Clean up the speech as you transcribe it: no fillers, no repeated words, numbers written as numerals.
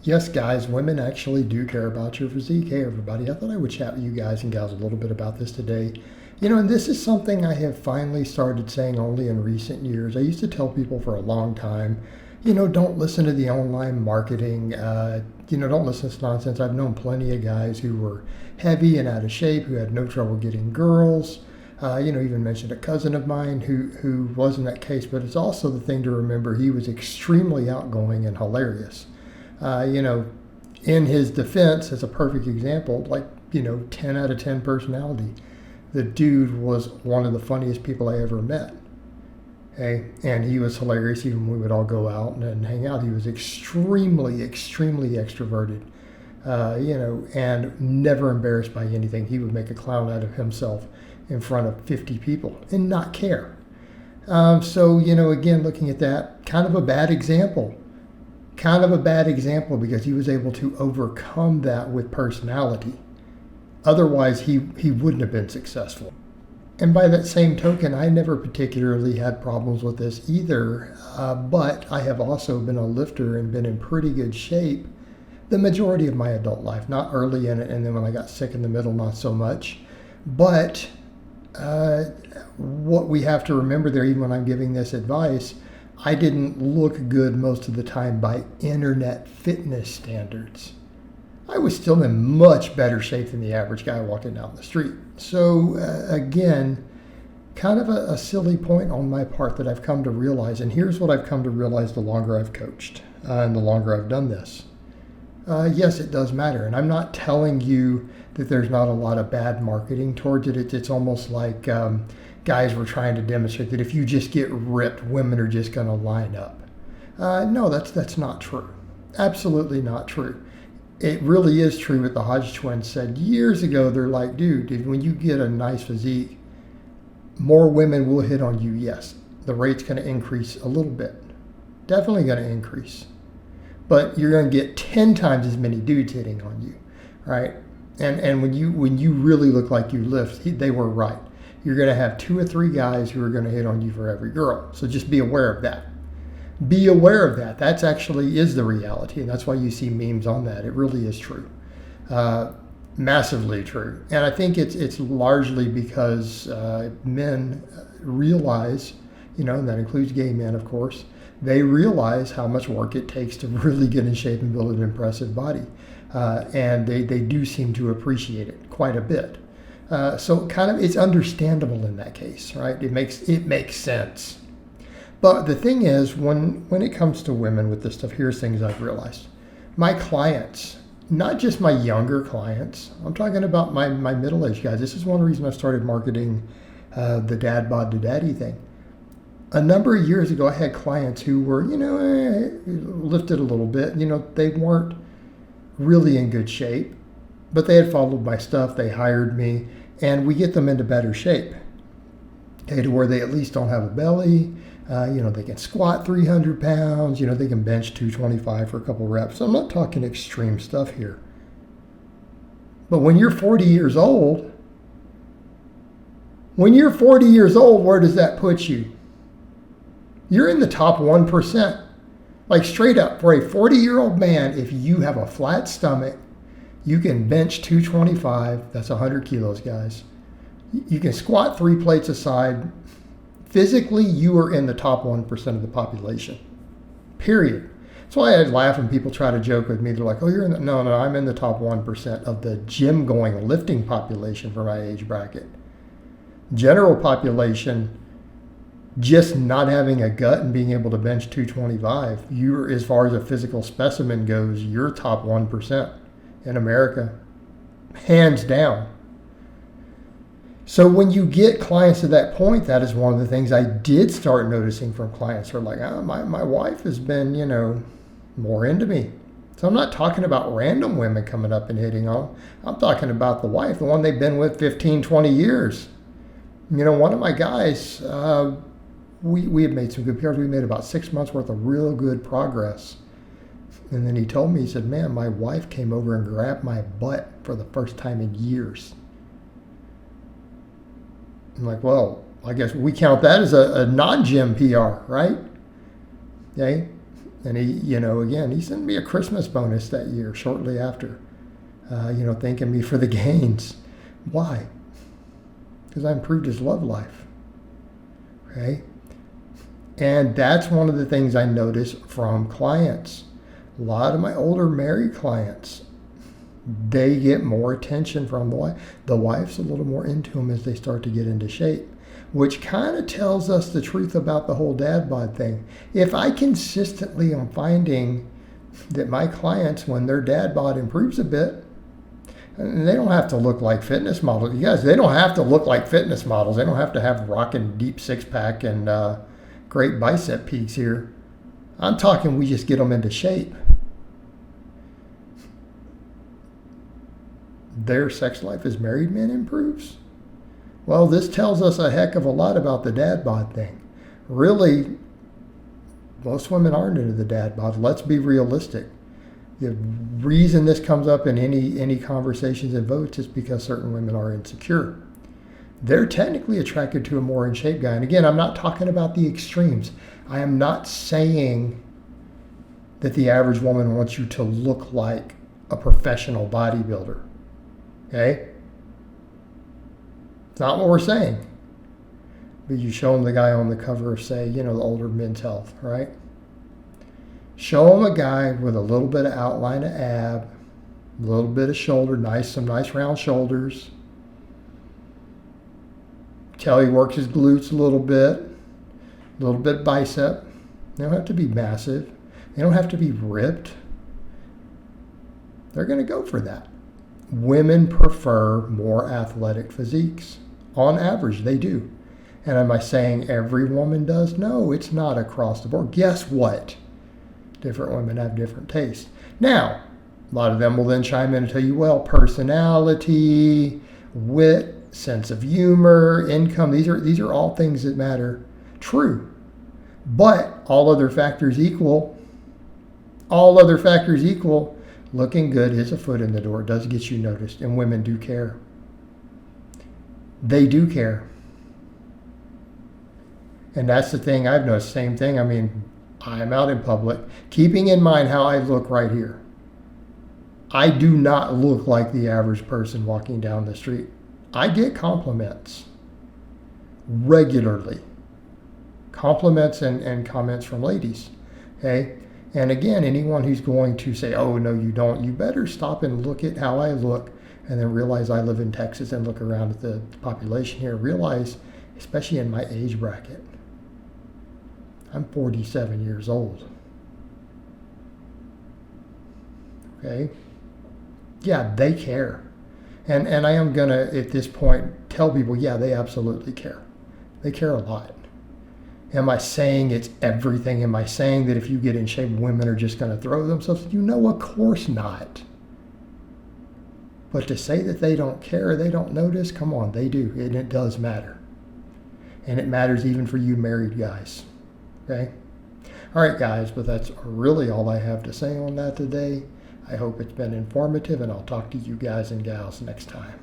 Yes, guys, women actually do care about your physique. Hey, everybody, I thought I would chat with you guys and gals a little bit about this today. And this is something I have finally started saying only in recent years. I used to tell people for a long time, don't listen to the online marketing, don't listen to this nonsense. I've known plenty of guys who were heavy and out of shape, who had no trouble getting girls. Even mentioned a cousin of mine who was in that case, but it's also the thing to remember he was extremely outgoing and hilarious. uh, you know, in his defense, as a perfect example, 10 out of 10 personality. The dude was one of the funniest people I ever met. Okay? And he was hilarious even when we would all go out and hang out. He was extremely, extremely extroverted, and never embarrassed by anything. He would make a clown out of himself in front of 50 people and not care. Again, looking at that, kind of a bad example. Kind of a bad example because he was able to overcome that with personality. Otherwise, he wouldn't have been successful. And by that same token, I never particularly had problems with this either, but I have also been a lifter and been in pretty good shape the majority of my adult life. Not early in it, and then when I got sick in the middle, not so much. But what we have to remember there, even when I'm giving this advice, I didn't look good most of the time by internet fitness standards. I was still in much better shape than the average guy walking down the street. So again, kind of a silly point on my part that I've come to realize, and here's what I've come to realize the longer I've coached and the longer I've done this. Yes, it does matter, and I'm not telling you that there's not a lot of bad marketing towards it. It's almost like guys were trying to demonstrate that if you just get ripped, women are just going to line up. No, that's not true. Absolutely not true. It really is true what the Hodge twins said years ago. They're like, dude, when you get a nice physique, more women will hit on you. Yes, the rate's going to increase a little bit. Definitely going to increase. But you're going to get 10 times as many dudes hitting on you, right? And when you really look like you lift, they were right. You're going to have 2 or 3 guys who are going to hit on you for every girl. So just be aware of that. Be aware of that. That's actually is the reality, and that's why you see memes on that. It really is true, massively true. And I think it's largely because men realize, and that includes gay men, of course. They realize how much work it takes to really get in shape and build an impressive body, and they do seem to appreciate it quite a bit. So kind of it's understandable in that case, right? It makes sense. But the thing is, when it comes to women with this stuff, here's things I've realized. My clients, not just my younger clients, I'm talking about my middle-aged guys. This is one reason I started marketing the dad bod to daddy thing. A number of years ago, I had clients who were, lifted a little bit. They weren't really in good shape, but they had followed my stuff. They hired me, and we get them into better shape, okay, to where they at least don't have a belly. They can squat 300 pounds. They can bench 225 for a couple reps. I'm not talking extreme stuff here. But when you're 40 years old, where does that put you? You're in the top 1%. Like straight up, for a 40-year-old man, if you have a flat stomach, you can bench 225. That's 100 kilos, guys. You can squat 3 plates aside. Physically, you are in the top 1% of the population. Period. That's why I laugh when people try to joke with me. They're like, oh, you're in the... No, I'm in the top 1% of the gym-going lifting population for my age bracket. General population, just not having a gut and being able to bench 225, you're, as far as a physical specimen goes, you're top 1% in America. Hands down. So when you get clients to that point, that is one of the things I did start noticing from clients who are like, my wife has been, more into me. So I'm not talking about random women coming up and hitting on. I'm talking about the wife, the one they've been with 15, 20 years. One of my guys, we had made some good progress. We made about 6 months worth of real good progress. And then he told me, he said, man, my wife came over and grabbed my butt for the first time in years. I'm like, well, I guess we count that as a non-gym PR, right? Okay. And he sent me a Christmas bonus that year shortly after, thanking me for the gains. Why? Because I improved his love life. Okay? And that's one of the things I notice from clients. A lot of my older married clients, they get more attention from the wife. The wife's a little more into them as they start to get into shape, which kind of tells us the truth about the whole dad bod thing. If I consistently am finding that my clients, when their dad bod improves a bit, and they don't have to look like fitness models. You guys, they don't have to look like fitness models. They don't have to have rocking deep six-pack and great bicep peaks here. I'm talking we just get them into shape. Their sex life as married men improves. Well, this tells us a heck of a lot about the dad bod thing. Really, most women aren't into the dad bod. Let's be realistic. The reason this comes up in any conversations and votes is because certain women are insecure. They're technically attracted to a more in shape guy. And again, I'm not talking about the extremes. I am not saying that the average woman wants you to look like a professional bodybuilder. Okay? It's not what we're saying. But you show them the guy on the cover of, say, the older Men's Health, right? Show them a guy with a little bit of outline of ab, a little bit of shoulder, some nice round shoulders. Tell he works his glutes a little bit bicep. They don't have to be massive. They don't have to be ripped. They're going to go for that. Women prefer more athletic physiques. On average, they do. And am I saying every woman does? No, it's not across the board. Guess what? Different women have different tastes. Now, a lot of them will then chime in and tell you, well, personality, wit, sense of humor, income, these are all things that matter. True. But all other factors equal, looking good is a foot in the door. It does get you noticed, and women do care. They do care. And that's the thing I've noticed. Same thing. I mean, I'm out in public, keeping in mind how I look right here. I do not look like the average person walking down the street. I get compliments regularly. Compliments and comments from ladies. Okay? And again, anyone who's going to say, oh, no, you don't, you better stop and look at how I look and then realize I live in Texas and look around at the population here. Realize, especially in my age bracket, I'm 47 years old. Okay? Yeah, they care. And I am going to, at this point, tell people, yeah, they absolutely care. They care a lot. Am I saying it's everything? Am I saying that if you get in shape, women are just going to throw themselves? Of course not. But to say that they don't care, they don't notice, come on, they do. And it does matter. And it matters even for you married guys. Okay? All right, guys, but that's really all I have to say on that today. I hope it's been informative, and I'll talk to you guys and gals next time.